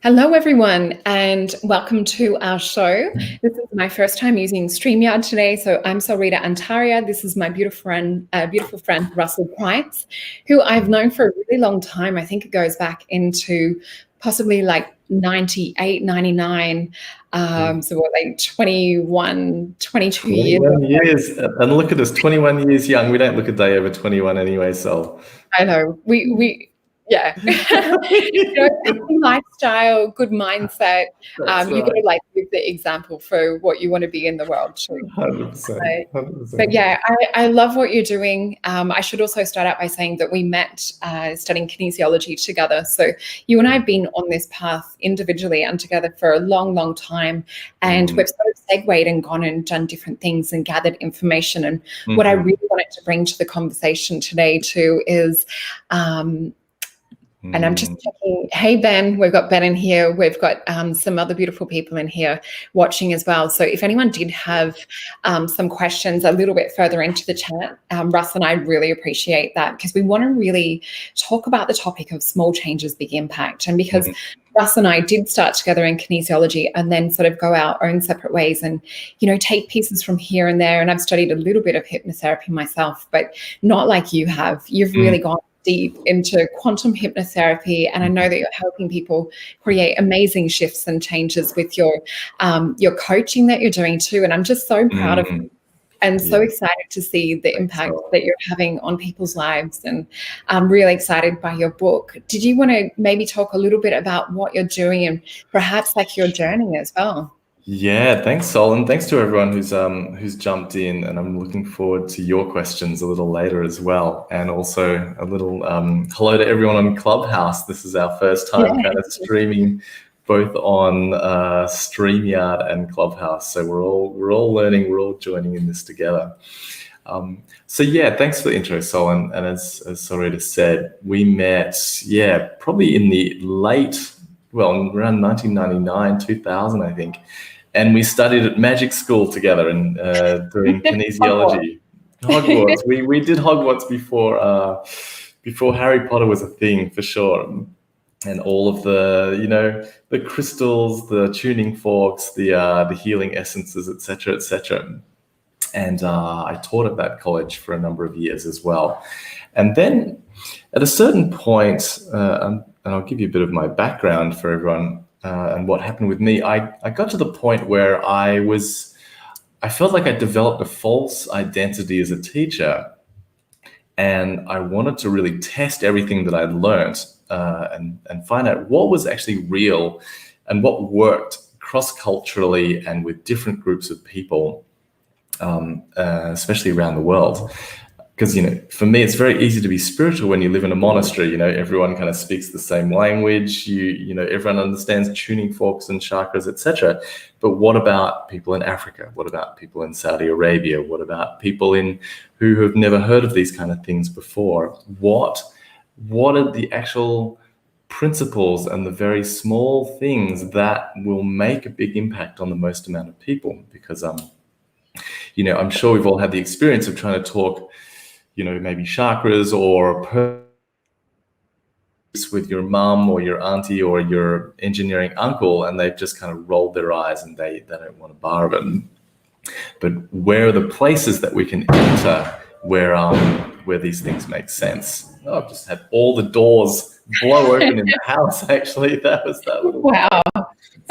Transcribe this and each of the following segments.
Hello, everyone, and welcome to our show. This is my first time using StreamYard today. So I'm Solreta Antaria. This is my beautiful friend, Russell Price, who I've known for a really long time. I think it goes back into possibly like 98, 99. So what, like 21, 22 years. 21 years. And look at us, 21 years young. We don't look a day over 21 anyway, so. I know. Yeah. Healthy lifestyle, good mindset. You've got to give the example for what you want to be in the world too. 100%. 100%. But yeah, I love what you're doing. I should also start out by saying that we met studying kinesiology together. So you and I have been on this path individually and together for a long, long time. And we've sort of segued and gone and done different things and gathered information. And what I really wanted to bring to the conversation today too is and I'm just checking. Hey, Ben, we've got Ben in here. We've got some other beautiful people in here watching as well. So if anyone did have some questions a little bit further into the chat, Russ and I really appreciate that, because we want to really talk about the topic of small changes, big impact. And because Russ and I did start together in kinesiology and then sort of go our own separate ways and, you know, take pieces from here and there. And I've studied a little bit of hypnotherapy myself, but not like you have. You've really gone deep into quantum hypnotherapy, and I know that you're helping people create amazing shifts and changes with your coaching that you're doing too. And I'm just so proud of you and so excited to see the impact that you're having on people's lives. And I'm really excited by your book. Did you want to maybe talk a little bit about what you're doing and perhaps like your journey as well? Yeah, thanks, Sol, and thanks to everyone who's jumped in. And I'm looking forward to your questions a little later as well. And also a little hello to everyone on Clubhouse. This is our first time kind of streaming both on StreamYard and Clubhouse. So we're all learning, we're all joining in this together. So yeah, thanks for the intro, Sol. And as Solreta said, we met, probably in the around 1999, 2000, I think. And we studied at magic school together and doing kinesiology. Hogwarts. We did Hogwarts before Harry Potter was a thing, for sure. And all of the, the crystals, the tuning forks, the healing essences, etc., etc. And I taught at that college for a number of years as well. And then at a certain point, and I'll give you a bit of my background for everyone and what happened with me. I got to the point where I felt like I developed a false identity as a teacher, and I wanted to really test everything that I'd learned and find out what was actually real and what worked cross-culturally and with different groups of people, especially around the world. Because, for me, it's very easy to be spiritual when you live in a monastery. Everyone kind of speaks the same language. Everyone understands tuning forks and chakras, etc. But what about people in Africa? What about people in Saudi Arabia? What about people who have never heard of these kind of things before? What are the actual principles and the very small things that will make a big impact on the most amount of people? Because, I'm sure we've all had the experience of trying to talk maybe chakras or with your mum or your auntie or your engineering uncle, and they've just kind of rolled their eyes and they don't want a bar of it. But where are the places that we can enter where these things make sense? Oh, I've just had all the doors blow open in the house, actually. That was that little... Wow.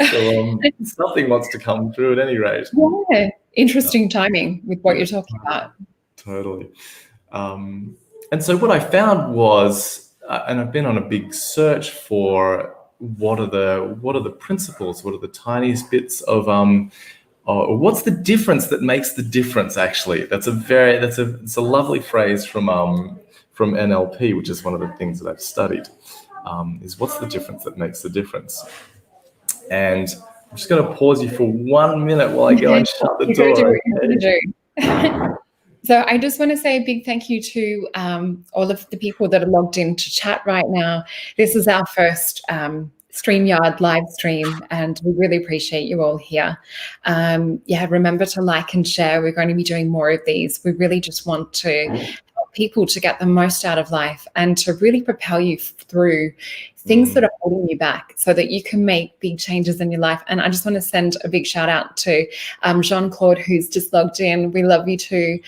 So something wants to come through at any rate. Yeah, interesting timing with what you're talking about. Totally. And so what I found was, and I've been on a big search for what are the principles, what are the tiniest bits of what's the difference that makes the difference? Actually, it's a lovely phrase from NLP, which is one of the things that I've studied. Is what's the difference that makes the difference? And I'm just going to pause you for 1 minute while I go and shut the door. So I just want to say a big thank you to all of the people that are logged into chat right now. This is our first StreamYard live stream, and we really appreciate you all here. Remember to like and share. We're going to be doing more of these. We really just want to help people to get the most out of life and to really propel you through things that are holding you back so that you can make big changes in your life. And I just want to send a big shout out to Jean-Claude, who's just logged in. We love you too.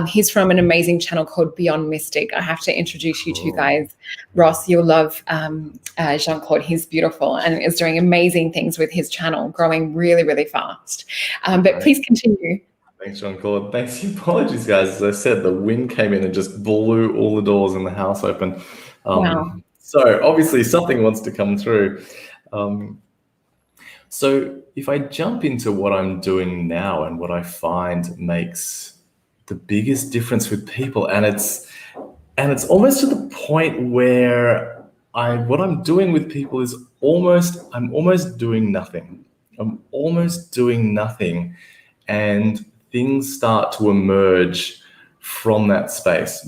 He's from an amazing channel called Beyond Mystic. I have to introduce you to guys. Ross, you'll love Jean-Claude. He's beautiful and is doing amazing things with his channel, growing really, really fast. But please continue. Thanks, Jean-Claude. Thanks. Apologies, guys. As I said, the wind came in and just blew all the doors in the house open. Wow. So obviously something wants to come through. So if I jump into what I'm doing now and what I find makes the biggest difference with people, and it's almost to the point where what I'm doing with people is I'm almost doing nothing. I'm almost doing nothing, and things start to emerge from that space.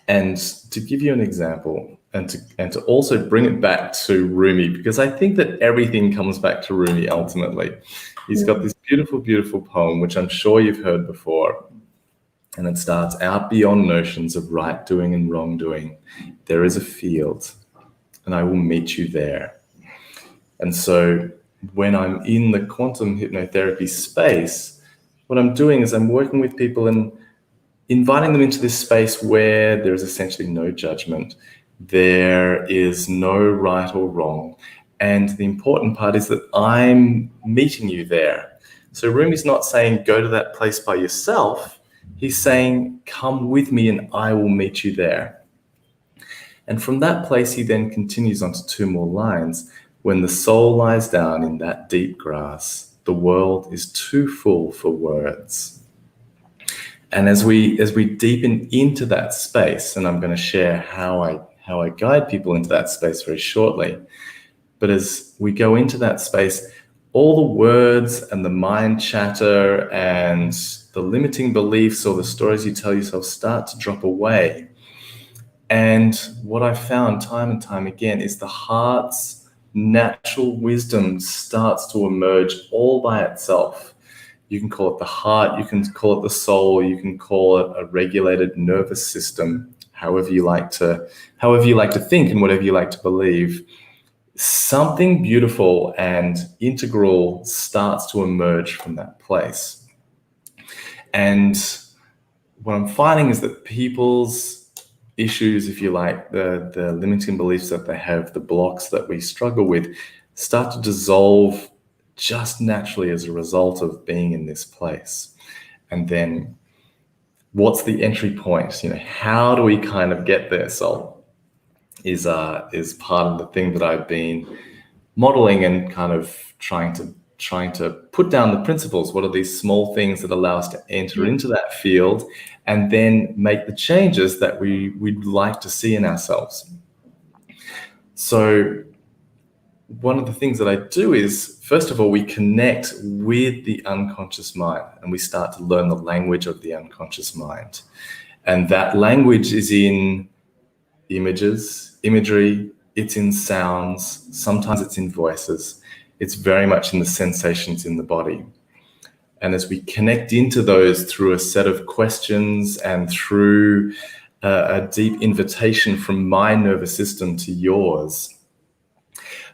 And to give you an example, and to also bring it back to Rumi, because I think that everything comes back to Rumi ultimately. He's got this beautiful, beautiful poem, which I'm sure you've heard before. And it starts, out beyond notions of right doing and wrongdoing, there is a field, and I will meet you there. And so when I'm in the quantum hypnotherapy space, what I'm doing is I'm working with people and inviting them into this space where there is essentially no judgment. There is no right or wrong. And the important part is that I'm meeting you there. So Rumi's not saying go to that place by yourself. He's saying come with me and I will meet you there. And from that place, he then continues on to two more lines. When the soul lies down in that deep grass, the world is too full for words. And as we deepen into that space, and I'm going to share how I guide people into that space very shortly, but as we go into that space, all the words and the mind chatter and the limiting beliefs or the stories you tell yourself start to drop away. And what I've found time and time again is the heart's natural wisdom starts to emerge all by itself. You can call it the heart, you can call it the soul, you can call it a regulated nervous system, however you like to think and whatever you like to believe. Something beautiful and integral starts to emerge from that place. And what I'm finding is that people's issues, if you like, the limiting beliefs that they have, the blocks that we struggle with, start to dissolve just naturally as a result of being in this place. And then what's the entry point? How do we kind of get there? So is part of the thing that I've been modeling and kind of trying to put down the principles. What are these small things that allow us to enter into that field and then make the changes that we'd like to see in ourselves? So one of the things that I do is, first of all, we connect with the unconscious mind and we start to learn the language of the unconscious mind. And that language is in imagery, it's in sounds, sometimes it's in voices. It's very much in the sensations in the body. And as we connect into those through a set of questions and through a deep invitation from my nervous system to yours,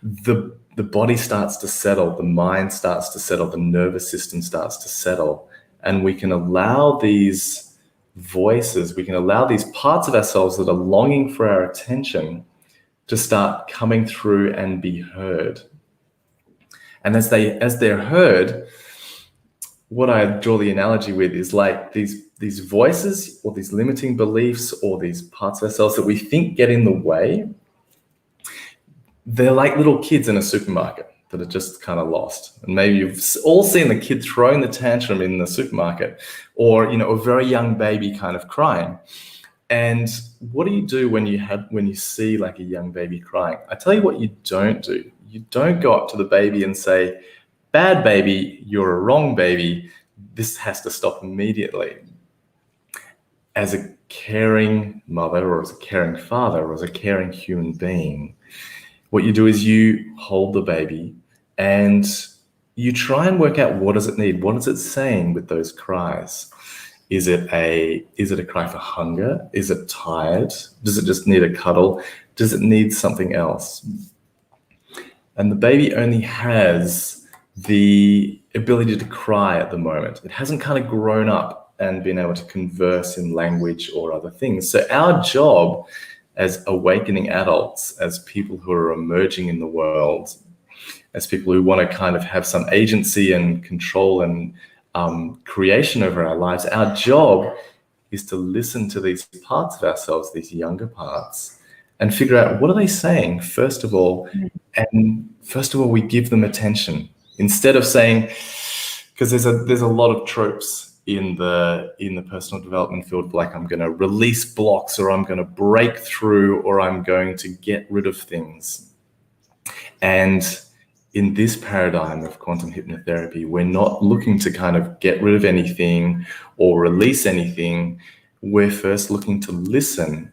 the body starts to settle, the mind starts to settle, the nervous system starts to settle, and we can allow these voices, we can allow these parts of ourselves that are longing for our attention to start coming through and be heard. And as they're heard, what I draw the analogy with is like these voices or these limiting beliefs or these parts of ourselves that we think get in the way. They're like little kids in a supermarket that are just kind of lost. And maybe you've all seen the kid throwing the tantrum in the supermarket, or a very young baby kind of crying. And what do you do when you see like a young baby crying? I tell you what you don't do. You don't go up to the baby and say, "Bad baby, you're a wrong baby. This has to stop immediately." As a caring mother or as a caring father or as a caring human being, what you do is you hold the baby and you try and work out, what does it need? What is it saying with those cries? Is it a cry for hunger? Is it tired? Does it just need a cuddle? Does it need something else? And the baby only has the ability to cry at the moment. It hasn't kind of grown up and been able to converse in language or other things. So our job as awakening adults, as people who are emerging in the world, as people who want to kind of have some agency and control and creation over our lives, our job is to listen to these parts of ourselves, these younger parts, and figure out what are they saying, first of all. And first of all, we give them attention instead of saying, because there's a lot of tropes in the personal development field, like I'm going to release blocks, or I'm going to break through, or I'm going to get rid of things. And in this paradigm of quantum hypnotherapy, we're not looking to kind of get rid of anything or release anything. We're first looking to listen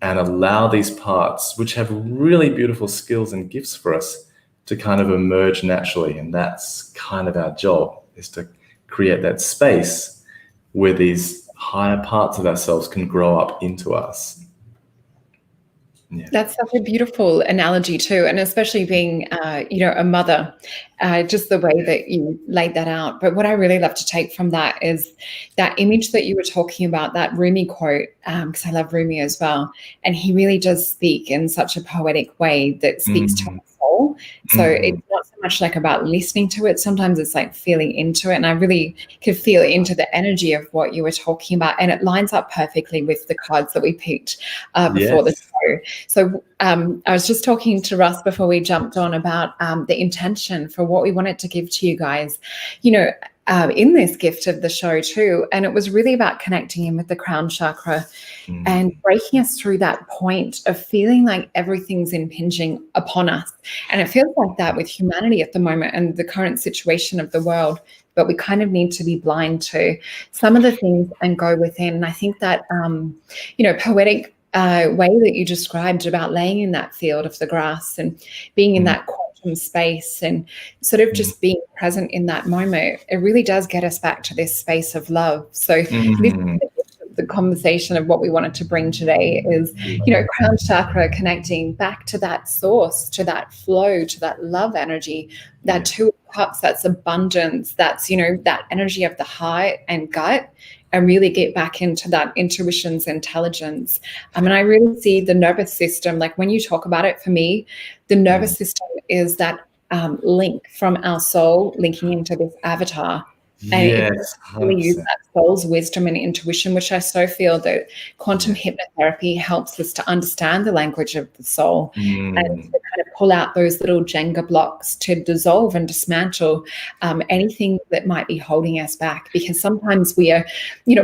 and allow these parts, which have really beautiful skills and gifts for us, to kind of emerge naturally. And that's kind of our job, is to create that space where these higher parts of ourselves can grow up into us. Yeah. That's such a beautiful analogy too, and especially being, a mother, just the way that you laid that out. But what I really love to take from that is that image that you were talking about, that Rumi quote, because I love Rumi as well, and he really does speak in such a poetic way that speaks to our soul. So it's not so much like about listening to it. Sometimes it's like feeling into it, and I really could feel into the energy of what you were talking about, and it lines up perfectly with the cards that we picked before the show. So I was just talking to Russ before we jumped on about the intention for what we wanted to give to you guys, in this gift of the show too. And it was really about connecting in with the crown chakra and breaking us through that point of feeling like everything's impinging upon us. And it feels like that with humanity at the moment and the current situation of the world. But we kind of need to be blind to some of the things and go within. And I think that, poetic way that you described about laying in that field of the grass and being in that quantum space and sort of just being present in that moment, it really does get us back to this space of love. So this is the conversation of what we wanted to bring today is, crown chakra, connecting back to that source, to that flow, to that love energy, that two of cups, that's abundance, that's, that energy of the heart and gut, and really get back into that intuition's intelligence. And I really see the nervous system, like when you talk about it, for me, the nervous system is that link from our soul linking into this avatar. And Yes, it really use that soul's wisdom and intuition, which I so feel that quantum hypnotherapy helps us to understand the language of the soul and to kind of pull out those little Jenga blocks to dissolve and dismantle anything that might be holding us back. Because sometimes we are,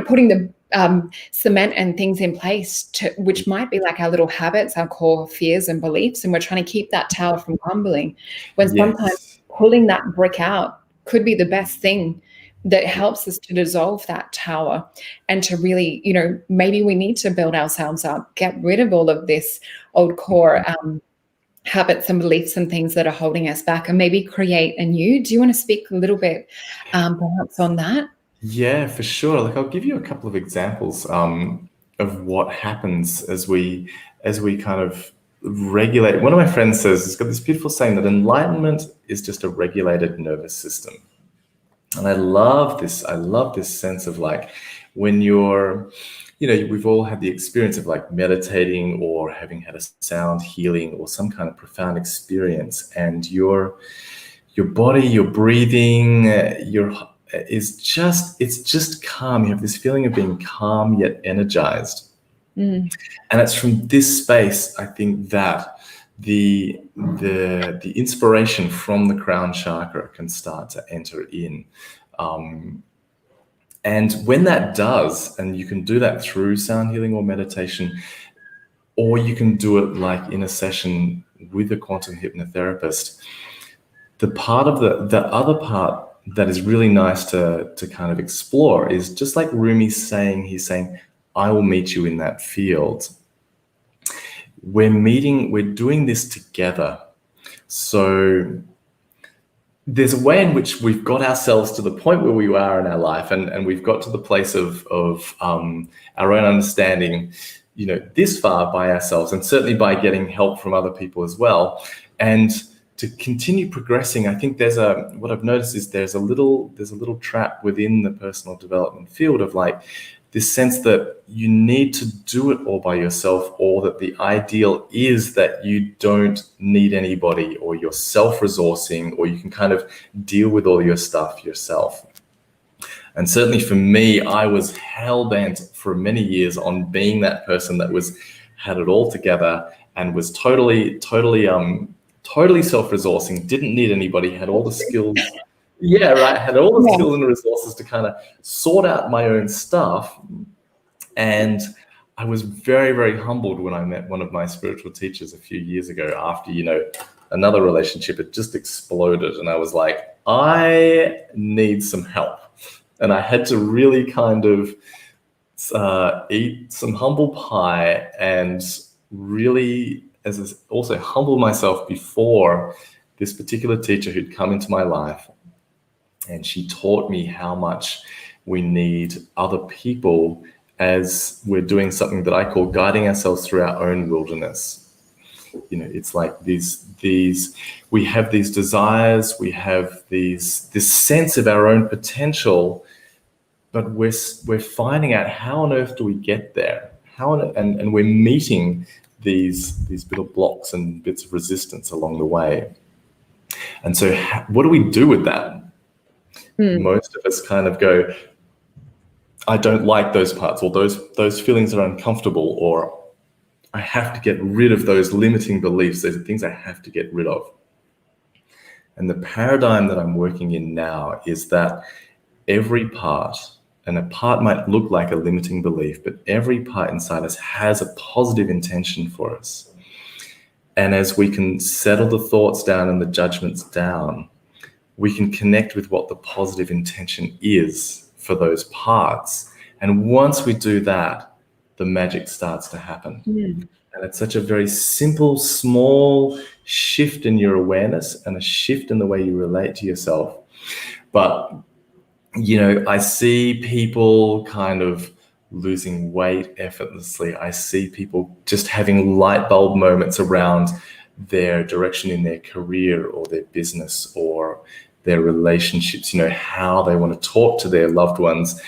putting the cement and things in place which might be like our little habits, our core fears and beliefs, and we're trying to keep that tower from crumbling. When sometimes pulling that brick out could be the best thing that helps us to dissolve that tower and to really, maybe we need to build ourselves up, get rid of all of this old core habits and beliefs and things that are holding us back, and maybe create a new. Do you want to speak a little bit perhaps on that? Yeah, for sure. Like, I'll give you a couple of examples of what happens as we kind of regulate. One of my friends says, he's got this beautiful saying that enlightenment is just a regulated nervous system. And I love this. I love this sense of like when you're, we've all had the experience of like meditating or having had a sound healing or some kind of profound experience, and your body, your breathing, it's just calm. You have this feeling of being calm yet energized. And it's from this space, I think, that the inspiration from the crown chakra can start to enter in. And when that does, and you can do that through sound healing or meditation, or you can do it like in a session with a quantum hypnotherapist, the part of the other part that is really nice to kind of explore is just like Rumi's saying, he's saying, I will meet you in that field. We're doing this together. So there's a way in which we've got ourselves to the point where we are in our life, and we've got to the place of our own understanding, this far by ourselves, and certainly by getting help from other people as well. And to continue progressing, I think what I've noticed is there's a little trap within the personal development field of like this sense that you need to do it all by yourself, or that the ideal is that you don't need anybody, or you're self-resourcing, or you can kind of deal with all your stuff yourself. And certainly for me, I was hell-bent for many years on being that person that had it all together and was totally self-resourcing, didn't need anybody, had all the skills. Yeah, right. Had all the skills and resources to kind of sort out my own stuff. And I was very, very humbled when I met one of my spiritual teachers a few years ago after, another relationship had just exploded. And I was like, I need some help. And I had to really kind of eat some humble pie and really also humble myself before this particular teacher who'd come into my life. And she taught me how much we need other people as we're doing something that I call guiding ourselves through our own wilderness. It's like we have these desires, we have this sense of our own potential, but we're finding out how on earth do we get there? And we're meeting these little blocks and bits of resistance along the way. And so what do we do with that? Most of us kind of go, I don't like those parts, or those feelings are uncomfortable, or I have to get rid of those limiting beliefs. Those are things I have to get rid of. And the paradigm that I'm working in now is that every part, and a part might look like a limiting belief, but every part inside us has a positive intention for us. And as we can settle the thoughts down and the judgments down, we can connect with what the positive intention is for those parts. And once we do that, the magic starts to happen. And it's such a very simple, small shift in your awareness and a shift in the way you relate to yourself. But, I see people kind of losing weight effortlessly. I see people just having light bulb moments around their direction in their career or their business or their relationships, how they want to talk to their loved ones,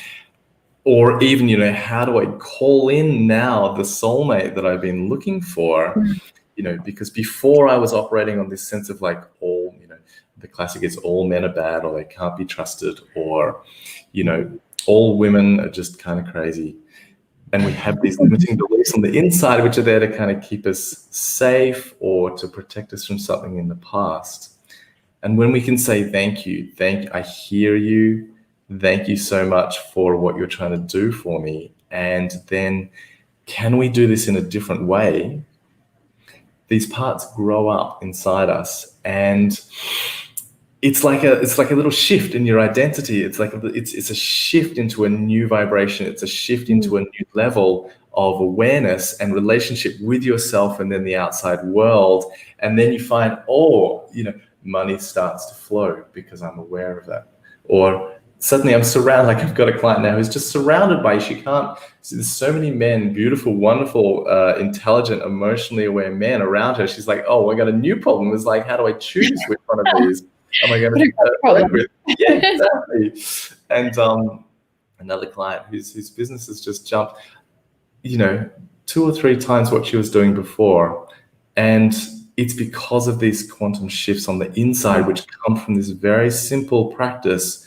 or even, how do I call in now the soulmate that I've been looking for, because before I was operating on this sense of like the classic is all men are bad, or they can't be trusted, or, all women are just kind of crazy. And we have these limiting beliefs on the inside, which are there to kind of keep us safe or to protect us from something in the past. And when we can say, I hear you, thank you so much for what you're trying to do for me. And then can we do this in a different way? These parts grow up inside us, and it's like a little shift in your identity. It's like it's a shift into a new vibration. It's a shift into a new level of awareness and relationship with yourself and then the outside world. And then you find, money starts to flow because I'm aware of that. Or suddenly I'm surrounded, like I've got a client now who's just surrounded by, there's so many men, beautiful, wonderful, intelligent, emotionally aware men around her. She's like, I got a new problem. It's like, how do I choose which one of these am I going to work with? Yeah, exactly. And another client whose business has just jumped, 2 or 3 times what she was doing before. And it's because of these quantum shifts on the inside, which come from this very simple practice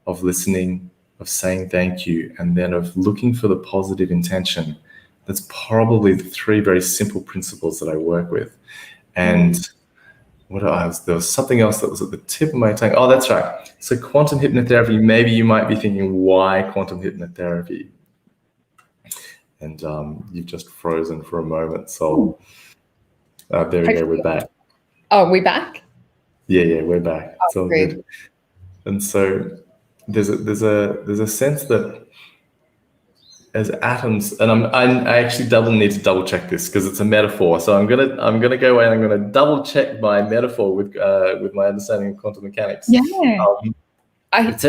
of listening, of saying thank you, and then of looking for the positive intention. That's probably the 3 very simple principles that I work with. And there was something else that was at the tip of my tongue. Oh, that's right. So quantum hypnotherapy, maybe you might be thinking, why quantum hypnotherapy? And you've just frozen for a moment. So there we go, we're back. Oh, we're back? Yeah, we're back. It's all good. And so there's a sense that as atoms, and I actually need to double check this because it's a metaphor. So I'm gonna go away and I'm gonna double check my metaphor with my understanding of quantum mechanics. Yeah.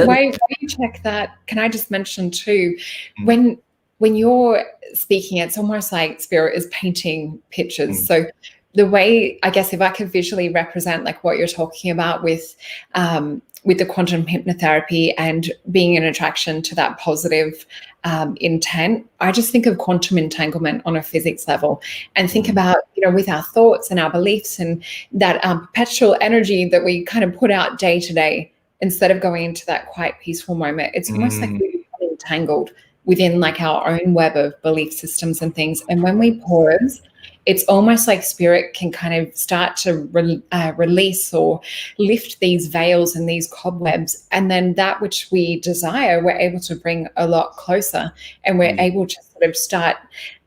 While you check that, can I just mention too, when you're speaking, it's almost like spirit is painting pictures. So the way, I guess, if I could visually represent like what you're talking about with the quantum hypnotherapy and being an attraction to that positive intent, I just think of quantum entanglement on a physics level and think about, with our thoughts and our beliefs and that perpetual energy that we kind of put out day to day, instead of going into that quiet, peaceful moment, it's almost like we become entangled within like our own web of belief systems and things. And when we pause, it's almost like spirit can kind of start to release or lift these veils and these cobwebs. And then that which we desire, we're able to bring a lot closer, and we're able to sort of start,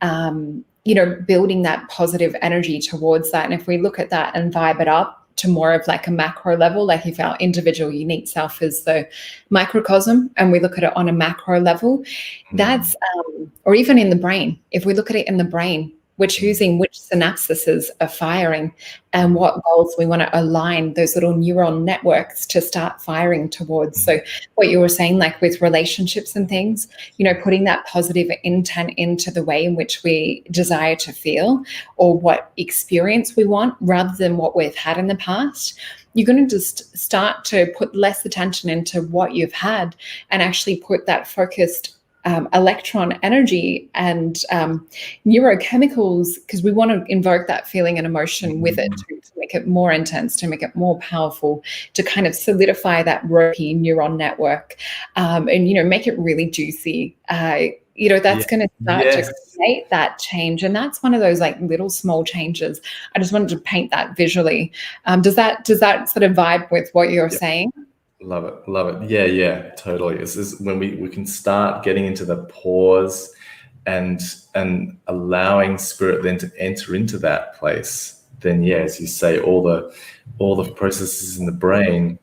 building that positive energy towards that. And if we look at that and vibe it up to more of like a macro level, like if our individual unique self is the microcosm and we look at it on a macro level, that's, or even in the brain, if we look at it in the brain, we're choosing which synapses are firing and what goals we want to align those little neuron networks to start firing towards. So what you were saying, like with relationships and things, putting that positive intent into the way in which we desire to feel or what experience we want rather than what we've had in the past, you're going to just start to put less attention into what you've had and actually put that focused electron energy and neurochemicals, because we want to invoke that feeling and emotion with it to make it more intense, to make it more powerful, to kind of solidify that ropey neuron network, and make it really juicy. That's going to start to create that change. And that's one of those like little small changes. I just wanted to paint that visually. Does that sort of vibe with what you're saying? Love it. Yeah, totally. This is when we can start getting into the pause and allowing spirit then to enter into that place. Then, as you say, all the processes in the brain,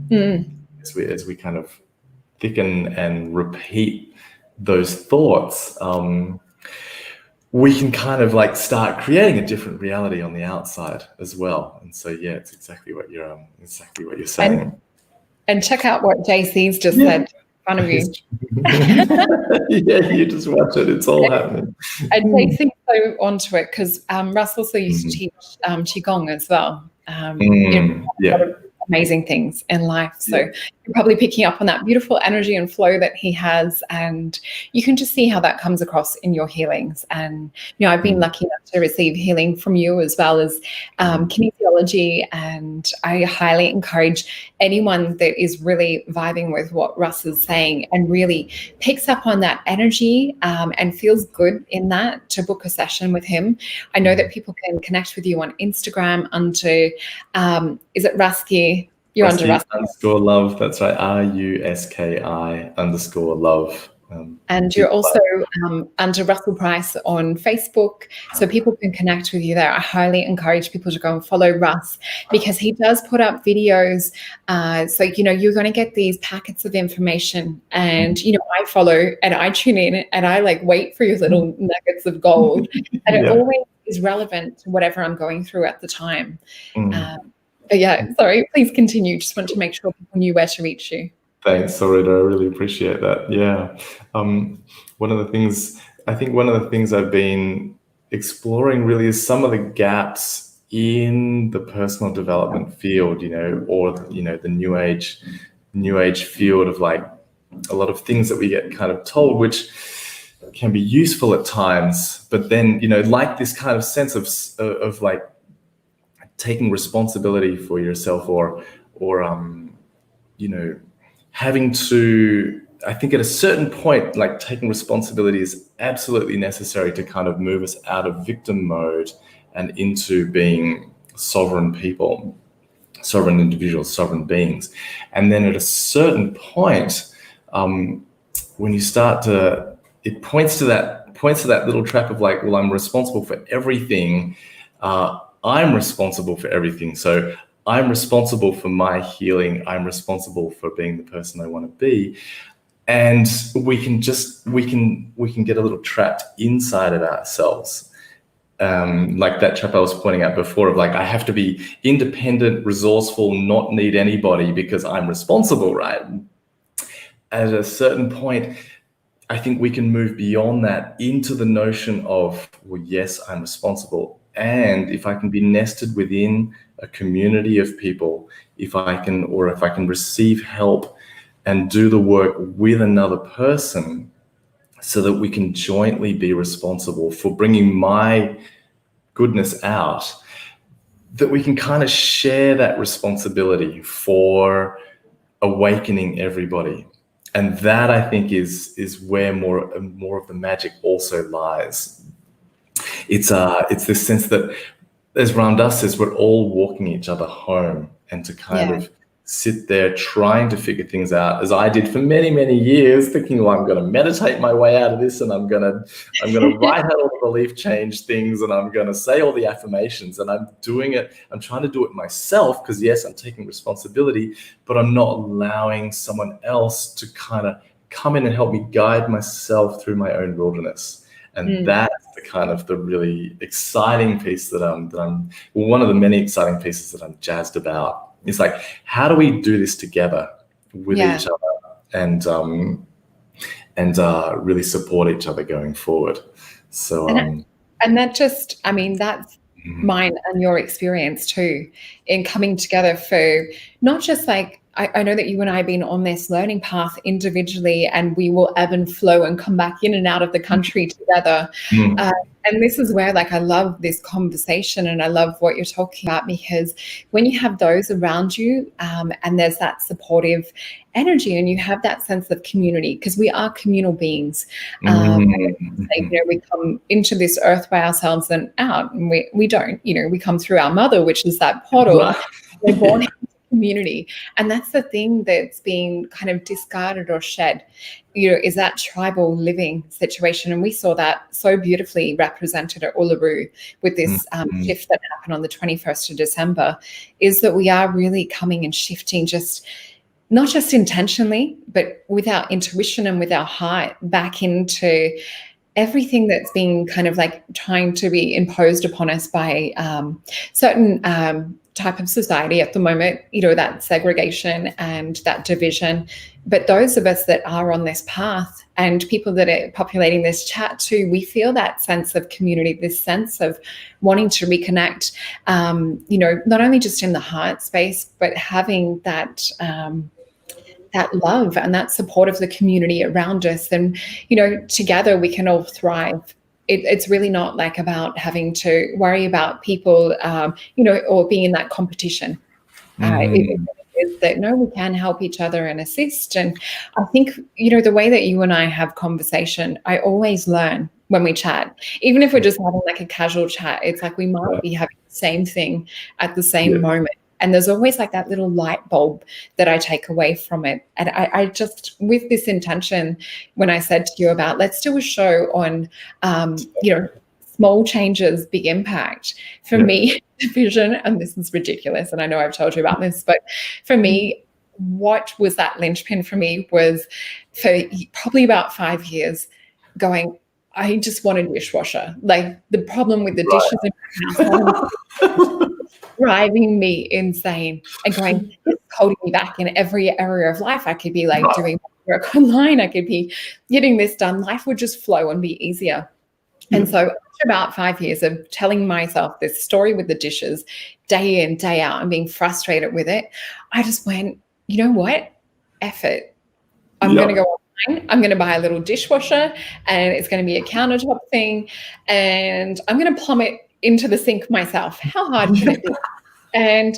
as we kind of thicken and repeat those thoughts, we can kind of like start creating a different reality on the outside as well. And so, it's exactly what you're saying. And check out what JC's just said in front of you. You just watch it. It's all happening. And JC's so onto it because Russ also used to teach Qigong as well. Amazing things in life. So you're probably picking up on that beautiful energy and flow that he has. And you can just see how that comes across in your healings. And, I've been lucky enough to receive healing from you as well as kinesiology. And I highly encourage anyone that is really vibing with what Russ is saying and really picks up on that energy and feels good in that to book a session with him. I know that people can connect with you on Instagram under, is it Rusky? You're under Ruski _love. That's right. RUSKI_love. And you're also under Russell Price on Facebook, so people can connect with you there. I highly encourage people to go and follow Russ because he does put up videos. So, you're going to get these packets of information and, I follow and I tune in and I like wait for your little nuggets of gold. And it always is relevant to whatever I'm going through at the time. But sorry, please continue. Just want to make sure people knew where to reach you. Thanks, Solreta. I really appreciate that. One of the things I've been exploring really is some of the gaps in the personal development field, or the new age field of like a lot of things that we get kind of told, which can be useful at times, but then like this kind of sense of like taking responsibility for yourself or having to, I think at a certain point, like taking responsibility is absolutely necessary to kind of move us out of victim mode and into being sovereign people, sovereign individuals, sovereign beings. And then at a certain point, when you start to, it points to that little trap of like, well, I'm responsible for everything. I'm responsible for everything. So I'm responsible for my healing. I'm responsible for being the person I want to be. And we can get a little trapped inside of ourselves. Like that chap I was pointing out before of like, I have to be independent, resourceful, not need anybody because I'm responsible, right? At a certain point, I think we can move beyond that into the notion of, well, yes, I'm responsible. And if I can be nested within a community of people, if I can receive help and do the work with another person so that we can jointly be responsible for bringing my goodness out, that we can kind of share that responsibility for awakening everybody. And that, I think, is where more of the magic also lies. It's this sense that, as Ram Dass says, we're all walking each other home, and to kind of sit there trying to figure things out, as I did for many, many years, thinking, well, I'm going to meditate my way out of this, and I'm going to write out all the belief change things, and I'm going to say all the affirmations, and I'm doing it. I'm trying to do it myself because, yes, I'm taking responsibility, but I'm not allowing someone else to kind of come in and help me guide myself through my own wilderness. And that's the really exciting piece that I'm one of the many exciting pieces that I'm jazzed about. It's like, how do we do this together with each other and really support each other going forward? So and that just, I mean, that's mine and your experience too in coming together for not just like, I know that you and I have been on this learning path individually, and we will ebb and flow and come back in and out of the country together. And this is where, like, I love this conversation and I love what you're talking about, because when you have those around you and there's that supportive energy and you have that sense of community, because we are communal beings. We come into this earth by ourselves and out, and we don't, we come through our mother, which is that portal. We're born into community. And that's the thing that's being kind of discarded or shed, is that tribal living situation. And we saw that so beautifully represented at Uluru with this shift that happened on the 21st of December, is that we are really coming and shifting, just not just intentionally, but with our intuition and with our heart back into everything that's being kind of like trying to be imposed upon us by certain type of society at the moment, that segregation and that division. But those of us that are on this path and people that are populating this chat too, we feel that sense of community, this sense of wanting to reconnect, not only just in the heart space, but having that that love and that support of the community around us. And, together we can all thrive. It's really not like about having to worry about people, or being in that competition. It is that, no, we can help each other and assist. And I think, the way that you and I have conversation, I always learn when we chat, even if we're just having like a casual chat. It's like we might be having the same thing at the same moment. And there's always like that little light bulb that I take away from it. And I just, with this intention, when I said to you about, let's do a show on, small changes, big impact. For me, the vision, and this is ridiculous, and I know I've told you about this, but for me, what was that linchpin for me was, for probably about 5 years, going, I just want a dishwasher. Like, the problem with the dishes in my house driving me insane and going, it's holding me back in every area of life. I could be like doing work online. I could be getting this done. Life would just flow and be easier. And so after about 5 years of telling myself this story with the dishes day in, day out, and being frustrated with it, I just went, you know what? F it. I'm going to go online. I'm going to buy a little dishwasher, and it's going to be a countertop thing, and I'm going to plumb it into the sink myself. How hard can it be? And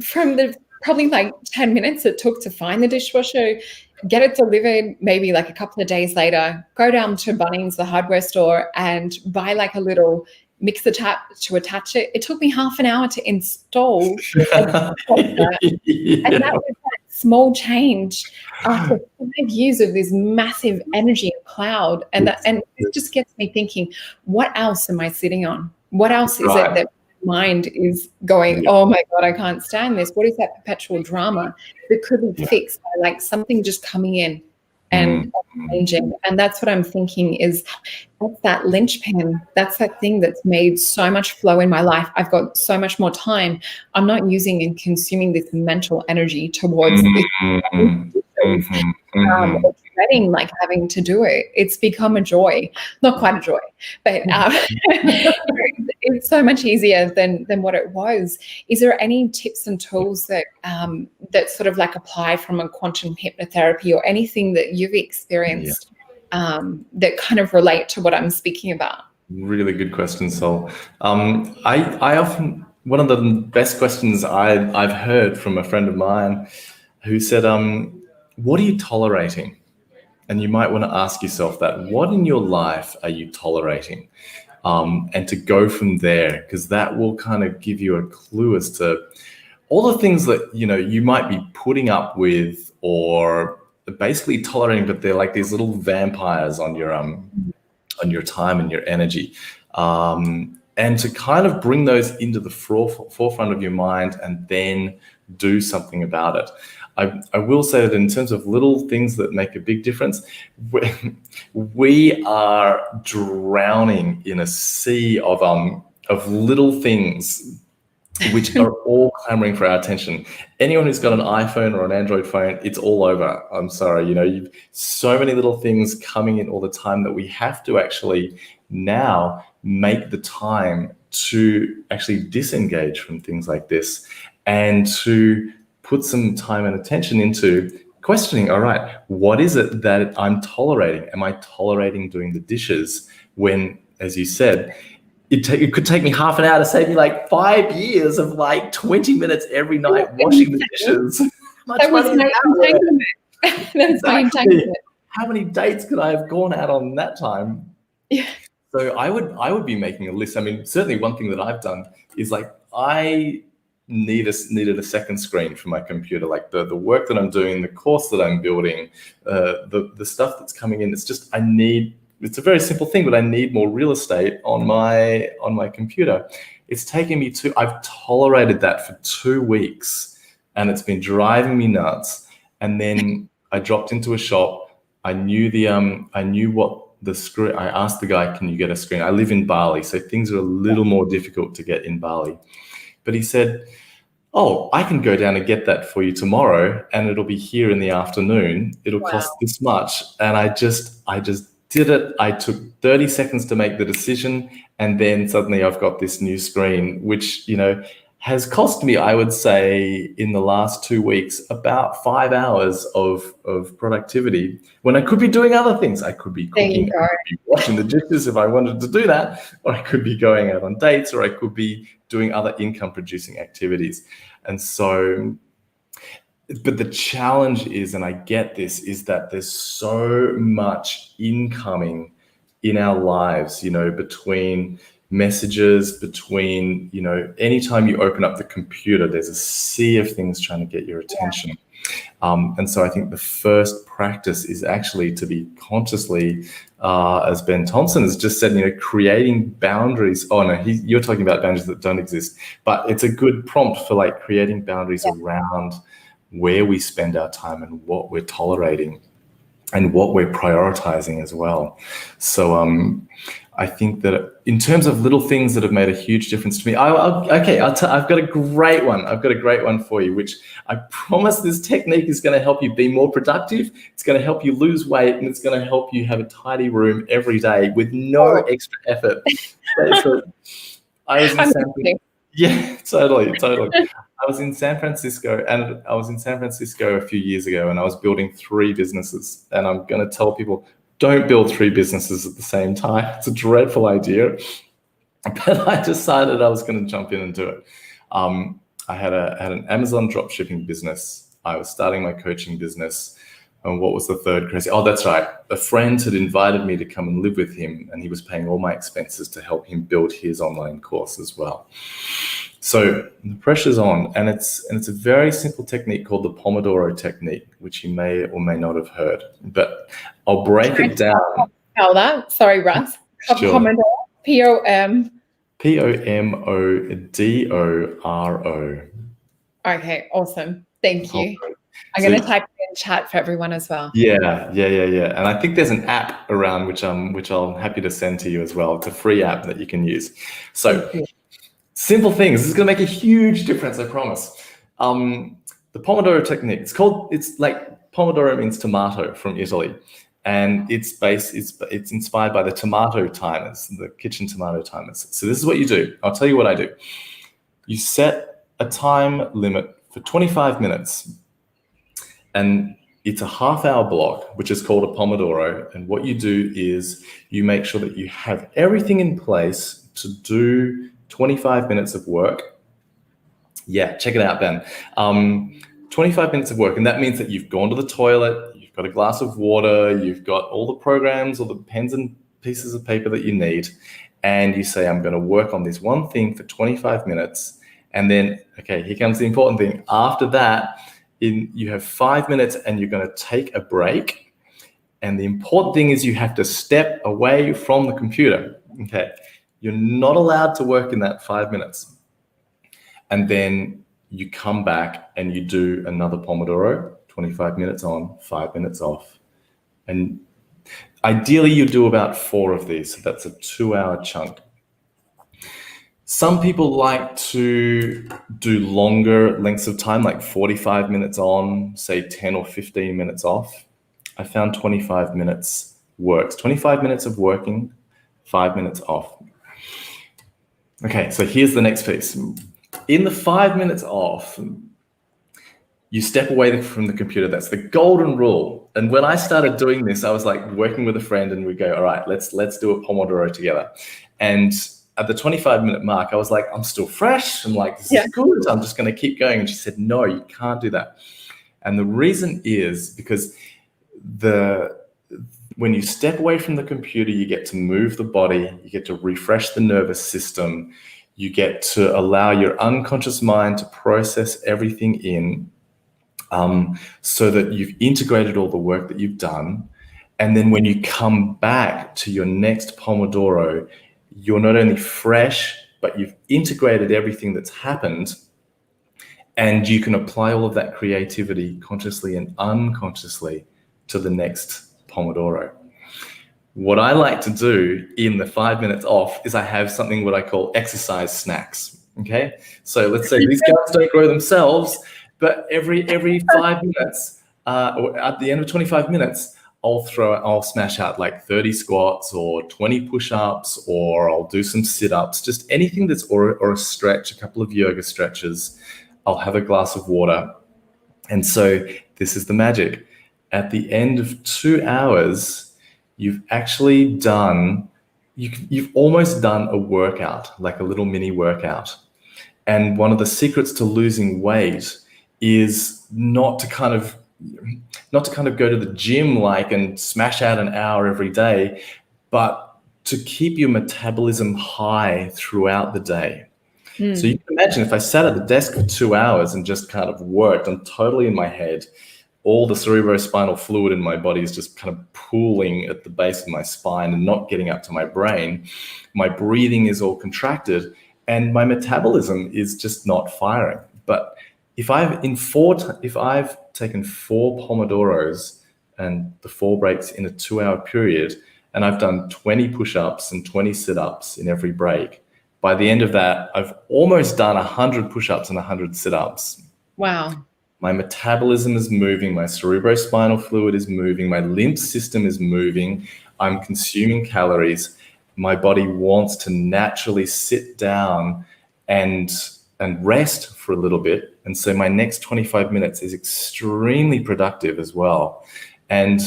from the probably like 10 minutes it took to find the dishwasher, get it delivered, maybe like a couple of days later, go down to Bunnings, the hardware store, and buy like a little mixer tap to attach it. It took me half an hour to install. And that was that small change after 5 years of this massive energy and cloud. And it just gets me thinking, what else am I sitting on? What else is it that mind is going, oh my God, I can't stand this? What is that perpetual drama that could be fixed by like something just coming in and changing. And that's what I'm thinking is that's that linchpin. That's that thing that's made so much flow in my life. I've got so much more time. I'm not using and consuming this mental energy towards this. Or dreading like having to do it. It's become a joy, not quite a joy, but it's so much easier than what it was. Is there any tips and tools that that sort of like apply from a quantum hypnotherapy or anything that you've experienced that kind of relate to what I'm speaking about? Really good question, Sol. I often, one of the best questions I've heard from a friend of mine who said, what are you tolerating? And you might want to ask yourself that. What in your life are you tolerating? And to go from there, because that will kind of give you a clue as to all the things that, you know, you might be putting up with or basically tolerating, but they're like these little vampires on your time and your energy. And to kind of bring those into the forefront of your mind and then do something about it. I will say that in terms of little things that make a big difference, we are drowning in a sea of little things which are all clamoring for our attention. Anyone who's got an iPhone or an Android phone, it's all over. I'm sorry, you know, you've so many little things coming in all the time that we have to actually now make the time to actually disengage from things like this and to put some time and attention into questioning, all right, what is it that I'm tolerating? Am I tolerating doing the dishes when, as you said, it could take me half an hour to save me like 5 years of like 20 minutes every night washing the dishes. That was my entanglement. That's my entanglement. How many dates could I have gone out on that time? Yeah. So I would be making a list. I mean, certainly one thing that I've done is like I needed a second screen for my computer. Like the work that I'm doing, the course that I'm building, the stuff that's coming in. It's just it's a very simple thing, but I need more real estate on my computer. It's taken me I've tolerated that for 2 weeks, and it's been driving me nuts. And then I dropped into a shop. I knew what the screen. I asked the guy, "Can you get a screen?" I live in Bali, so things are a little more difficult to get in Bali. But he said, "Oh, I can go down and get that for you tomorrow, and it'll be here in the afternoon. It'll cost this much." And I just did it. I took 30 seconds to make the decision, and then suddenly I've got this new screen, which, you know, has cost me, I would say, in the last 2 weeks, about 5 hours of productivity when I could be doing other things. I could be cooking, I could be washing the dishes if I wanted to do that, or I could be going out on dates, or I could be doing other income producing activities. And so, but the challenge is, and I get this, is that there's so much incoming in our lives, you know, between messages, between, you know, anytime you open up the computer, there's a sea of things trying to get your attention. And so I think the first practice is actually to be consciously, as Ben Thompson has just said, you know, creating boundaries. Oh no, you're talking about boundaries that don't exist, but it's a good prompt for like creating boundaries around where we spend our time and what we're tolerating and what we're prioritizing as well. So I think that in terms of little things that have made a huge difference to me, I've got a great one. I've got a great one for you, which I promise this technique is going to help you be more productive. It's going to help you lose weight, and it's going to help you have a tidy room every day with no extra effort. I was in San Francisco. Yeah, totally. I was in San Francisco, and I was in San Francisco a few years ago, and I was building 3 businesses. And I'm going to tell people, don't build 3 businesses at the same time. It's a dreadful idea. But I decided I was going to jump in and do it. I had an Amazon dropshipping business. I was starting my coaching business. And what was the third crazy? Oh, that's right. A friend had invited me to come and live with him, and he was paying all my expenses to help him build his online course as well. So the pressure's on, and it's a very simple technique called the Pomodoro Technique, which you may or may not have heard. But I'll break it down. Spell that. Sorry, Russ. Sure. Pomodoro. Pomodoro. Pomodoro. Okay, awesome. Thank you. I'm going to type it in chat for everyone as well. Yeah. And I think there's an app around which I'm happy to send to you as well. It's a free app that you can use. So simple things. This is going to make a huge difference, I promise. The Pomodoro Technique. It's like Pomodoro means tomato from Italy, and it's inspired by the tomato timers, the kitchen tomato timers. So this is what you do. I'll tell you what I do. You set a time limit for 25 minutes, and it's a half-hour block, which is called a Pomodoro. And what you do is you make sure that you have everything in place to do 25 minutes of work. Yeah, check it out, Ben. 25 minutes of work, and that means that you've gone to the toilet, you've got a glass of water, you've got all the programs, all the pens and pieces of paper that you need, and you say, I'm going to work on this one thing for 25 minutes. And then, okay, here comes the important thing. After that, you have 5 minutes and you're going to take a break. And the important thing is you have to step away from the computer. Okay, you're not allowed to work in that 5 minutes. And then you come back and you do another Pomodoro, 25 minutes on, 5 minutes off. And ideally you do about 4 of these. So that's a 2-hour chunk. Some people like to do longer lengths of time, like 45 minutes on, say 10 or 15 minutes off. I found 25 minutes works. 25 minutes of working, 5 minutes off. Okay, so here's the next piece. In the 5 minutes off, you step away from the computer. That's the golden rule. And when I started doing this, I was like working with a friend and we go, all right, let's do a Pomodoro together. And at the 25-minute mark, I was like, I'm still fresh. I'm like, this is good. I'm just going to keep going. And she said, no, you can't do that. And the reason is because when you step away from the computer, you get to move the body, you get to refresh the nervous system, you get to allow your unconscious mind to process everything in, so that you've integrated all the work that you've done. And then when you come back to your next Pomodoro, you're not only fresh, but you've integrated everything that's happened, and you can apply all of that creativity consciously and unconsciously to the next Pomodoro. What I like to do in the 5 minutes off is I have something what I call exercise snacks. Okay, so let's say these guys don't grow themselves, but every 5 minutes, or at the end of 25 minutes, I'll smash out like 30 squats or 20 push-ups, or I'll do some sit-ups, just anything that's or a stretch, a couple of yoga stretches. I'll have a glass of water. And so this is the magic. At the end of 2 hours, you've actually done, you've almost done a workout, like a little mini workout. And one of the secrets to losing weight is not to kind of go to the gym and smash out an hour every day, but to keep your metabolism high throughout the day. So you can imagine if I sat at the desk for 2 hours and just kind of worked, I'm totally in my head, all the cerebrospinal fluid in my body is just kind of pooling at the base of my spine and not getting up to my brain. My breathing is all contracted and my metabolism is just not firing. But if I've taken 4 Pomodoros and the 4 breaks in a 2-hour period, and I've done 20 push-ups and 20 sit-ups in every break, by the end of that, I've almost done 100 push-ups and 100 sit-ups. Wow. My metabolism is moving, my cerebrospinal fluid is moving, my lymph system is moving, I'm consuming calories. My body wants to naturally sit down and rest for a little bit. And so my next 25 minutes is extremely productive as well. And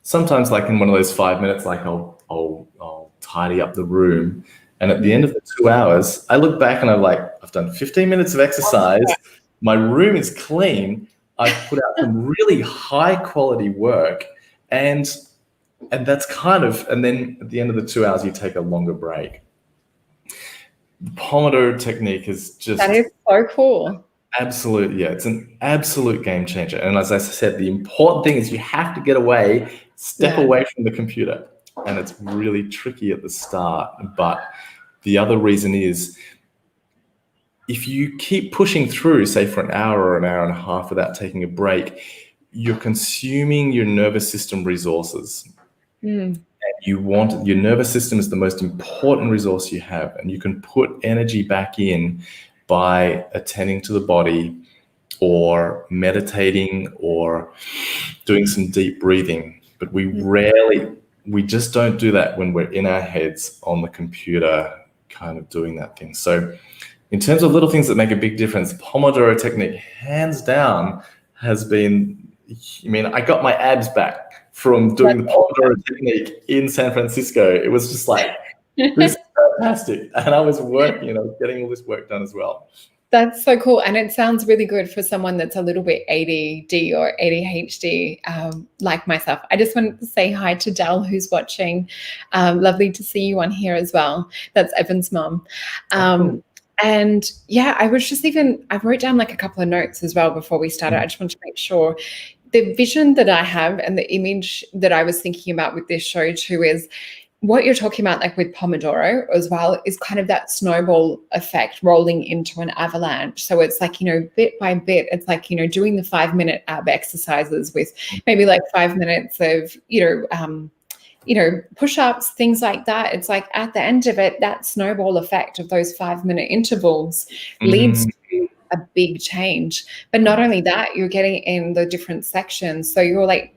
sometimes like in one of those 5 minutes, like I'll tidy up the room. And at the end of the 2 hours, I look back and I'm like, I've done 15 minutes of exercise. My room is clean. I've put out some really high quality work. And that's and then at the end of the 2 hours, you take a longer break. The Pomodoro Technique is just... That is so cool. Absolutely, yeah. It's an absolute game changer. And as I said, the important thing is you have to get away, step away from the computer. And it's really tricky at the start. But the other reason is if you keep pushing through, say for an hour or an hour and a half without taking a break, you're consuming your nervous system resources. Mm. Your nervous system is the most important resource you have, and you can put energy back in by attending to the body or meditating or doing some deep breathing. But we just don't do that when we're in our heads on the computer kind of doing that thing. So in terms of little things that make a big difference, Pomodoro Technique, hands down, has been, I mean, I got my abs back from doing the Pomodoro Technique in San Francisco. It was just like, this is fantastic. And I was working, getting all this work done as well. That's so cool. And it sounds really good for someone that's a little bit ADD or ADHD, like myself. I just wanted to say hi to Dal, who's watching. Lovely to see you on here as well. That's Evan's mom. And yeah, I wrote down like a couple of notes as well before we started. I just want to make sure the vision that I have and the image that I was thinking about with this show too is what you're talking about, like with Pomodoro as well, is kind of that snowball effect rolling into an avalanche. So it's like, bit by bit, it's like, doing the 5-minute ab exercises with maybe like 5 minutes of, push-ups, things like that. It's like at the end of it, that snowball effect of those 5-minute intervals leads to a big change. But not only that, you're getting in the different sections. So you're like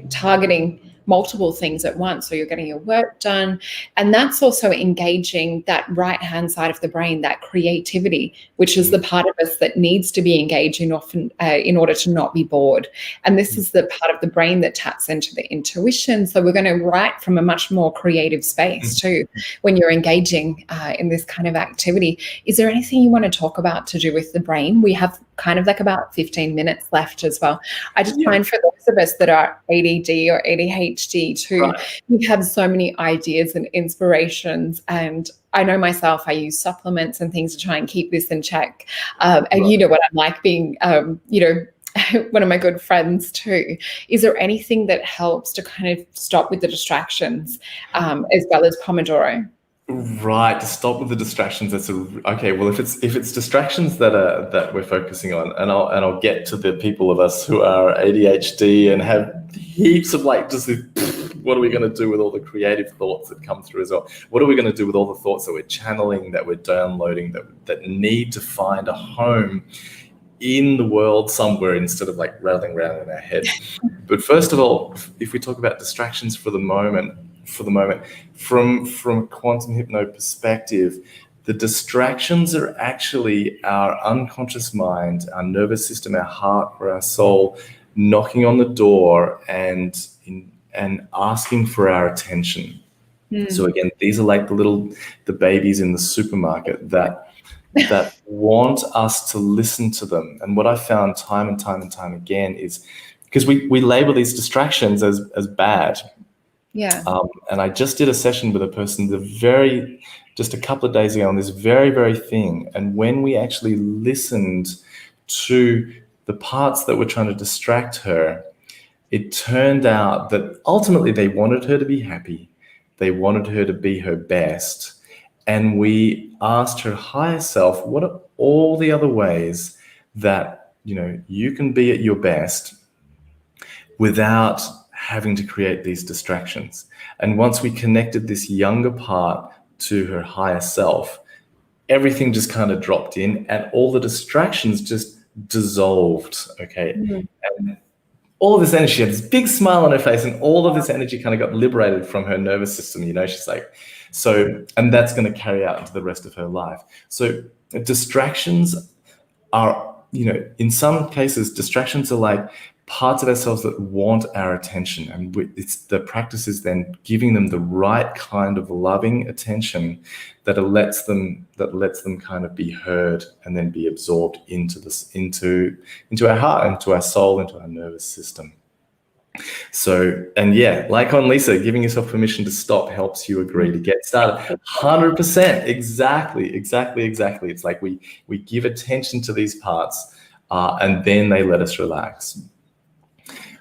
targeting multiple things at once. So you're getting your work done. And that's also engaging that right-hand side of the brain, that creativity, which is the part of us that needs to be engaged often in order to not be bored. And this is the part of the brain that taps into the intuition. So we're going to write from a much more creative space too when you're engaging in this kind of activity. Is there anything you want to talk about to do with the brain? We have kind of like about 15 minutes left as well. I just find for those of us that are ADD or ADHD too, we have so many ideas and inspirations. And I know myself, I use supplements and things to try and keep this in check. And you know what I'm like being, one of my good friends too. Is there anything that helps to kind of stop with the distractions as well as Pomodoro? Right, to stop with the distractions. Okay. Well, if it's distractions that we're focusing on, and I'll get to the people of us who are ADHD and have heaps of like just what are we going to do with all the creative thoughts that come through as well? What are we going to do with all the thoughts that we're channeling, that we're downloading, that need to find a home in the world somewhere instead of like rattling around in our head? But first of all, if we talk about distractions for the moment, from a quantum hypno perspective, the distractions are actually our unconscious mind, our nervous system, our heart or our soul knocking on the door and asking for our attention. So again, these are like the babies in the supermarket that want us to listen to them. And what I found time and time again is because we label these distractions as bad. Yeah. And I just did a session with a person just a couple of days ago on this very, very thing. And when we actually listened to the parts that were trying to distract her, it turned out that ultimately they wanted her to be happy. They wanted her to be her best. And we asked her higher self, what are all the other ways that, you can be at your best without having to create these distractions? And once we connected this younger part to her higher self, everything just kind of dropped in and all the distractions just dissolved. Okay. And all of this energy, she had this big smile on her face, and all of this energy kind of got liberated from her nervous system. She's like, and that's going to carry out into the rest of her life. So distractions are, in some cases, distractions are like parts of ourselves that want our attention, and the practice is then giving them the right kind of loving attention that lets them kind of be heard and then be absorbed into our heart, into our soul, into our nervous system. So, and yeah, like on Lisa, giving yourself permission to stop helps you agree to get started. 100%, exactly. It's like we give attention to these parts, and then they let us relax.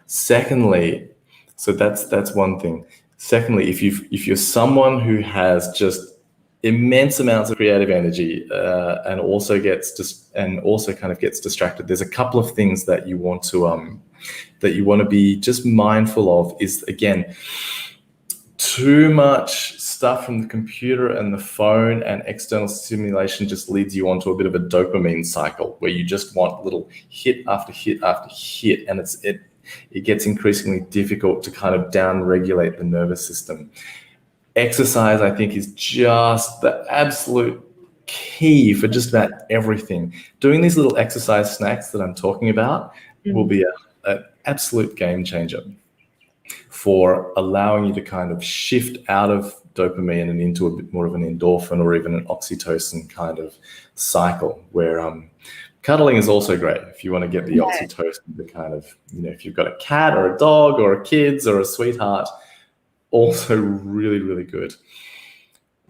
Secondly, so that's one thing. Secondly, if you're someone who has just immense amounts of creative energy, and also kind of gets distracted. There's a couple of things that you want to be just mindful of. Is, again, too much stuff from the computer and the phone and external stimulation just leads you onto a bit of a dopamine cycle where you just want little hit after hit after hit, and it gets increasingly difficult to kind of down-regulate the nervous system. Exercise, I think, is just the absolute key for just about everything. Doing these little exercise snacks that I'm talking about will be an absolute game changer for allowing you to kind of shift out of dopamine and into a bit more of an endorphin or even an oxytocin kind of cycle, where cuddling is also great if you want to get the oxytocin to kind of, if you've got a cat or a dog or a kids or a sweetheart, also really, really good.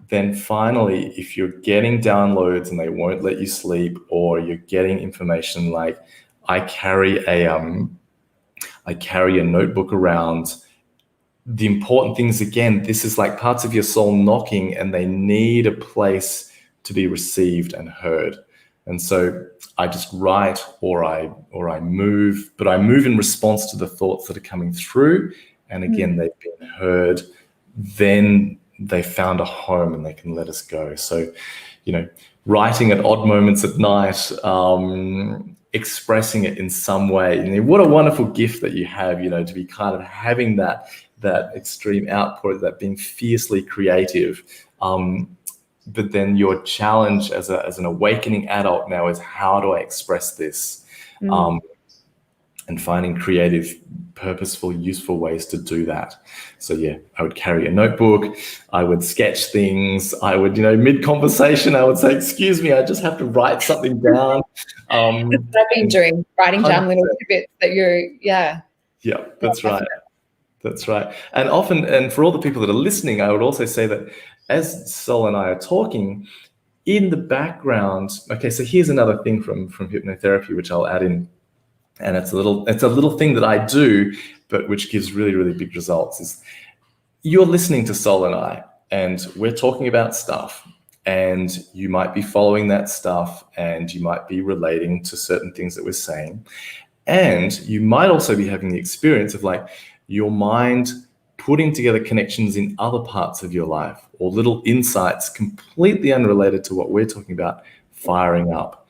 Then finally, if you're getting downloads and they won't let you sleep, or you're getting information, like I carry a notebook around. The important things, again, this is like parts of your soul knocking, and they need a place to be received and heard. And so I just write or I move, but I move in response to the thoughts that are coming through. And again, they've been heard, then they found a home and they can let us go. So, writing at odd moments at night, expressing it in some way. What a wonderful gift that you have, to be kind of having that extreme output, that being fiercely creative. But then your challenge as an awakening adult now is, how do I express this? And finding creative, purposeful, useful ways to do that. So I would carry a notebook, I would sketch things, I would, mid-conversation, I would say, excuse me, I just have to write something down. That's what I've been doing, writing down little tidbits that Yeah, that's right. That's right. And often, and for all the people that are listening, I would also say that as Sol and I are talking, in the background, okay, so here's another thing from hypnotherapy, which I'll add in. And it's a little thing that I do, but which gives really, really big results, is you're listening to Sol and I, and we're talking about stuff, and you might be following that stuff, and you might be relating to certain things that we're saying. And you might also be having the experience of, like, your mind putting together connections in other parts of your life, or little insights completely unrelated to what we're talking about firing up.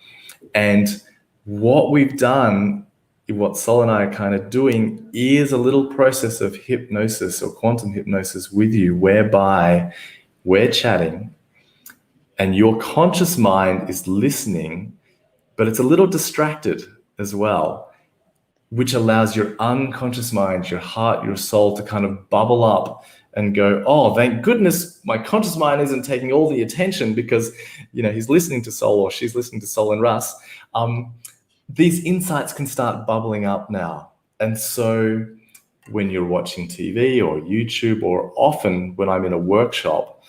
And what we've done, what Sol and I are kind of doing, is a little process of hypnosis or quantum hypnosis with you, whereby we're chatting and your conscious mind is listening, but it's a little distracted as well, which allows your unconscious mind, your heart, your soul, to kind of bubble up and go, oh, thank goodness my conscious mind isn't taking all the attention, because, he's listening to Sol, or she's listening to Sol and Russ. These insights can start bubbling up now. And so when you're watching TV or YouTube, or often when I'm in a workshop,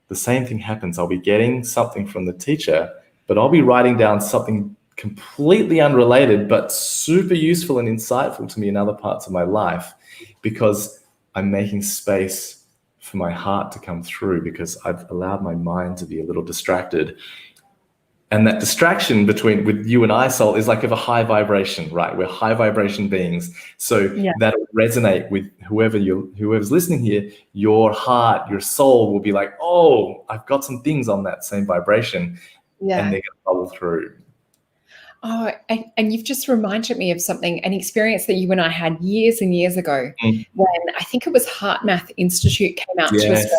the same thing happens. I'll be getting something from the teacher, but I'll be writing down something completely unrelated, but super useful and insightful to me in other parts of my life, because I'm making space for my heart to come through, because I've allowed my mind to be a little distracted. And that distraction with you and I, Sol, is like of a high vibration, right? We're high vibration beings. So that'll resonate with whoever's listening here. Your heart, your soul will be like, oh, I've got some things on that same vibration. And they're going to bubble through. Oh, and you've just reminded me of something, an experience that you and I had years and years ago, when I think it was Heart Math Institute came out to Australia.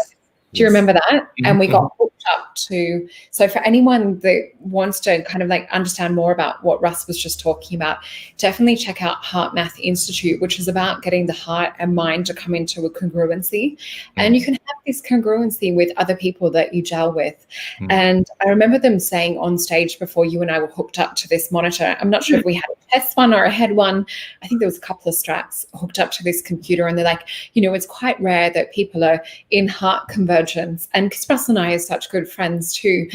Do you remember that? And we got hooked up to, so for anyone that wants to kind of like understand more about what Russ was just talking about, definitely check out Heart Math Institute, which is about getting the heart and mind to come into a congruency. And you can have this congruency with other people that you gel with. And I remember them saying on stage before you and I were hooked up to this monitor, I'm not sure if we had a test one or a head one. I think there was a couple of straps hooked up to this computer, and they're like, it's quite rare that people are in heart convergence. And because Russ and I are such good friends too,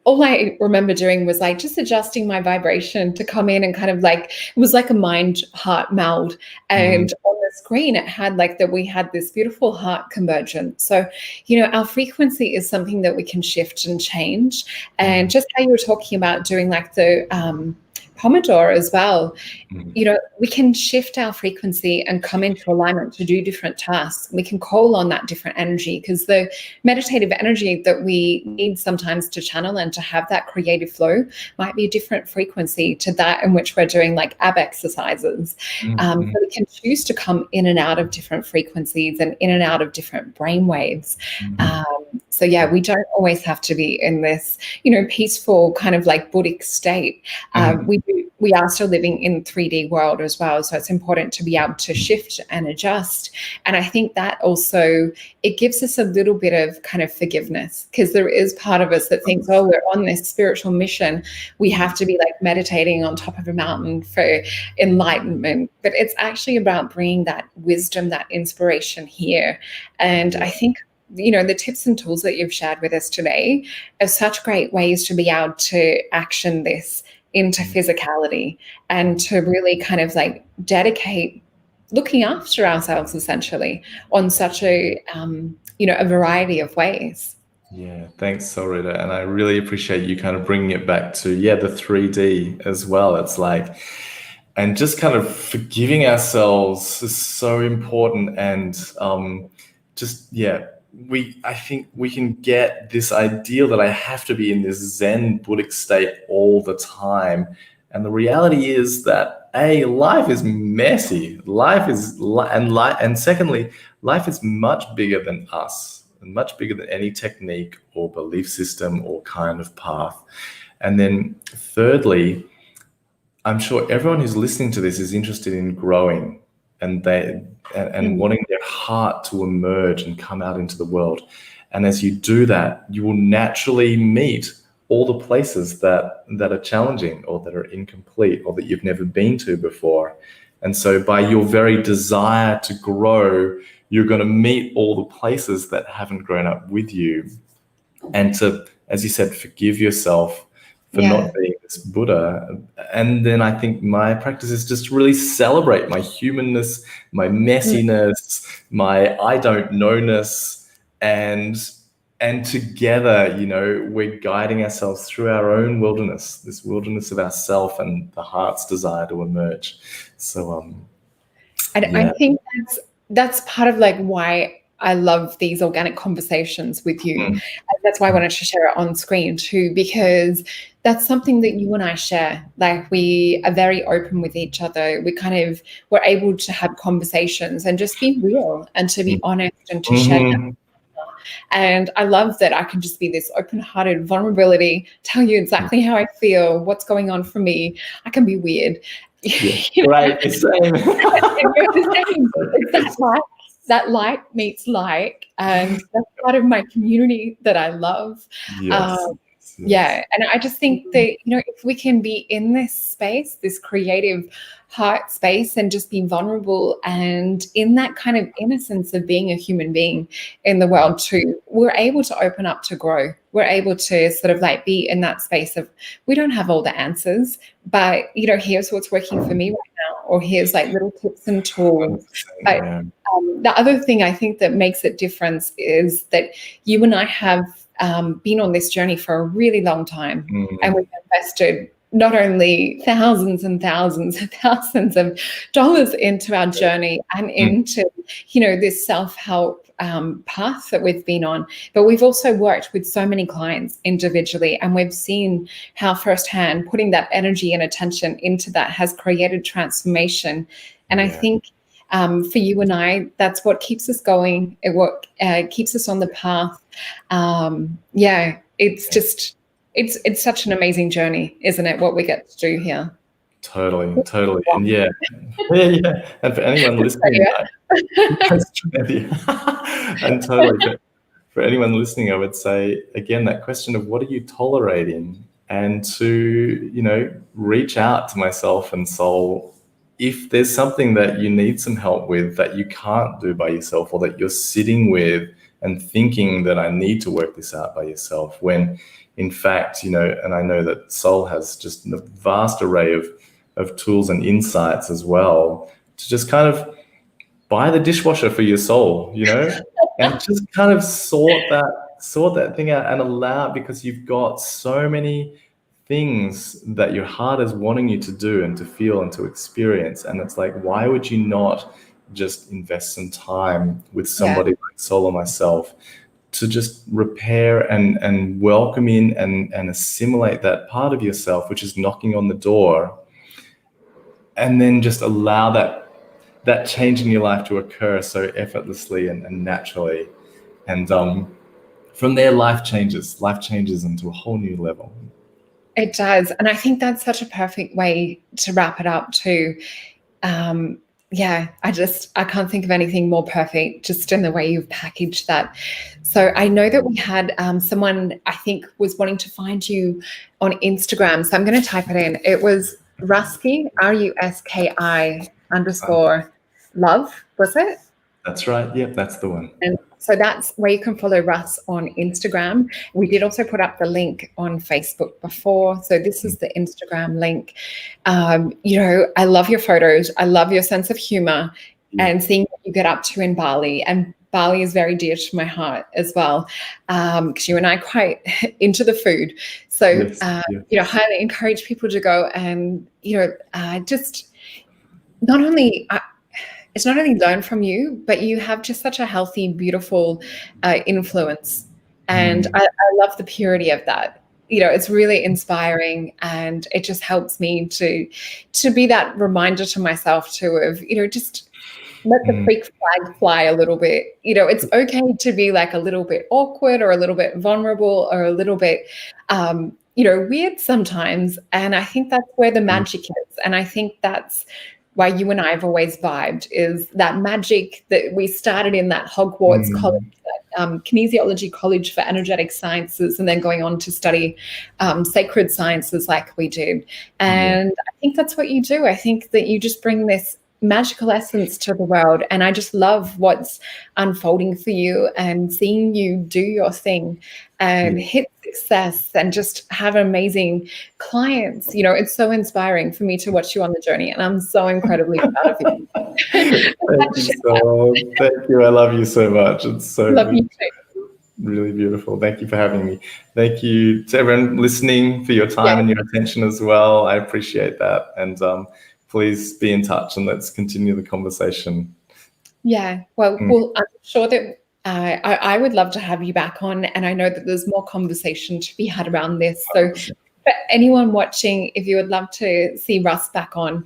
all I remember doing was like just adjusting my vibration to come in and kind of like, it was like a mind heart meld. And on the screen, it had like that we had this beautiful heart convergence. So, our frequency is something that we can shift and change. And just how you were talking about doing like the Pomodoro as well, we can shift our frequency and come into alignment to do different tasks. We can call on that different energy, because the meditative energy that we need sometimes to channel and to have that creative flow might be a different frequency to that in which we're doing like ab exercises. So we can choose to come in and out of different frequencies and in and out of different brain waves. So yeah, we don't always have to be in this, peaceful kind of like Buddhic state. We are still living in 3D world as well. So it's important to be able to shift and adjust. And I think that also, it gives us a little bit of kind of forgiveness, because there is part of us that thinks, oh, we're on this spiritual mission. We have to be like meditating on top of a mountain for enlightenment. But it's actually about bringing that wisdom, that inspiration here. And I think, the tips and tools that you've shared with us today are such great ways to be able to action this into physicality and to really kind of like dedicate looking after ourselves essentially on such a a variety of ways. Yeah, thanks, Solreta. And I really appreciate you kind of bringing it back to, the 3D as well. It's like, and just kind of forgiving ourselves is so important. And I think we can get this ideal that I have to be in this Zen Buddhic state all the time. And the reality is that life is messy. And secondly, life is much bigger than us, and much bigger than any technique or belief system or kind of path. And then thirdly, I'm sure everyone who's listening to this is interested in growing and wanting their heart to emerge and come out into the world. And as you do that, you will naturally meet all the places that are challenging or that are incomplete or that you've never been to before. And so by your very desire to grow, you're going to meet all the places that haven't grown up with you. And to, as you said, forgive yourself for not being this Buddha. And then I think my practice is just to really celebrate my humanness, my messiness, my I don't know-ness, and together, we're guiding ourselves through our own wilderness, this wilderness of ourself and the heart's desire to emerge. So, I think that's part of like why I love these organic conversations with you. And that's why I wanted to share it on screen too, because that's something that you and I share. Like, we are very open with each other. We're able to have conversations and just be real and to be honest and to share that. And I love that I can just be this open-hearted vulnerability, tell you exactly how I feel, what's going on for me. I can be weird. Right, the same. It's that like meets like, and that's part of my community that I love. Yeah, and I just think that, if we can be in this space, this creative heart space, and just be vulnerable and in that kind of innocence of being a human being in the world too, we're able to open up to grow. We're able to sort of like be in that space of, we don't have all the answers, but here's what's working for me right now, or here's like little tips and tools. But the other thing I think that makes it different is that you and I have been on this journey for a really long time, and we've invested not only thousands and thousands and thousands of dollars into our journey and into, this self-help path that we've been on, but we've also worked with so many clients individually, and we've seen how firsthand putting that energy and attention into that has created transformation. And I think for you and I, that's what keeps us going. What keeps us on the path. It's such an amazing journey, isn't it? What we get to do here. Totally. And And for anyone listening, and totally. For anyone listening, I would say again that question of what are you tolerating, and to reach out to myself and soul if there's something that you need some help with that you can't do by yourself, or that you're sitting with and thinking that I need to work this out by yourself, when in fact, and I know that Soul has just a vast array of tools and insights as well to just kind of buy the dishwasher for your soul, you know, and just kind of sort that thing out and allow, because you've got so many things that your heart is wanting you to do and to feel and to experience. And it's like, why would you not just invest some time with somebody like Sol or myself to just repair and welcome in and assimilate that part of yourself which is knocking on the door, and then just allow that change in your life to occur so effortlessly and naturally. And from there, life changes into a whole new level. It does. And I think that's such a perfect way to wrap it up too. I can't think of anything more perfect just in the way you've packaged that. So I know that we had someone, I think, was wanting to find you on Instagram. So I'm going to type it in. It was Ruski, RUSKI _love, was it? That's right. Yep, that's the one. And so that's where you can follow Russ on Instagram. We did also put up the link on Facebook before. So this is the Instagram link. I love your photos. I love your sense of humor and seeing what you get up to in Bali. And Bali is very dear to my heart as well, because you and I are quite into the food. So, highly encourage people to go and, just not only... it's not only learn from you, but you have just such a healthy, beautiful influence. And I love the purity of that. It's really inspiring, and it just helps me to be that reminder to myself too of, just let the freak flag fly a little bit. It's okay to be like a little bit awkward or a little bit vulnerable or a little bit, weird sometimes. And I think that's where the magic is. And I think that's why you and I have always vibed, is that magic that we started in that Hogwarts college, that kinesiology college for energetic sciences, and then going on to study sacred sciences like we did. And I think that's what you do. I think that you just bring this magical essence to the world, and I just love what's unfolding for you and seeing you do your thing and hit success and just have amazing clients. It's so inspiring for me to watch you on the journey, and I'm so incredibly proud of you. Thank you. I love you so much. It's so love you too. Really beautiful. Thank you for having me. Thank you to everyone listening for your time and your attention as well. I appreciate that. And please be in touch and let's continue the conversation. Yeah, well, I'm sure that I would love to have you back on, and I know that there's more conversation to be had around this. So for anyone watching, if you would love to see Russ back on,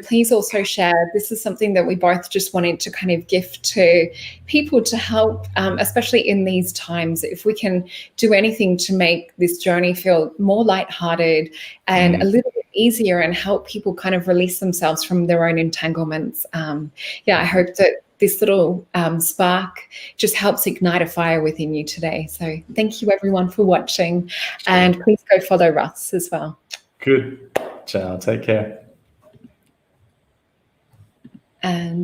please also share. This is something that we both just wanted to kind of gift to people to help, especially in these times. If we can do anything to make this journey feel more lighthearted and a little bit easier and help people kind of release themselves from their own entanglements. I hope that this little spark just helps ignite a fire within you today. So thank you everyone for watching, and please go follow Russ as well. Good. Ciao. Take care. And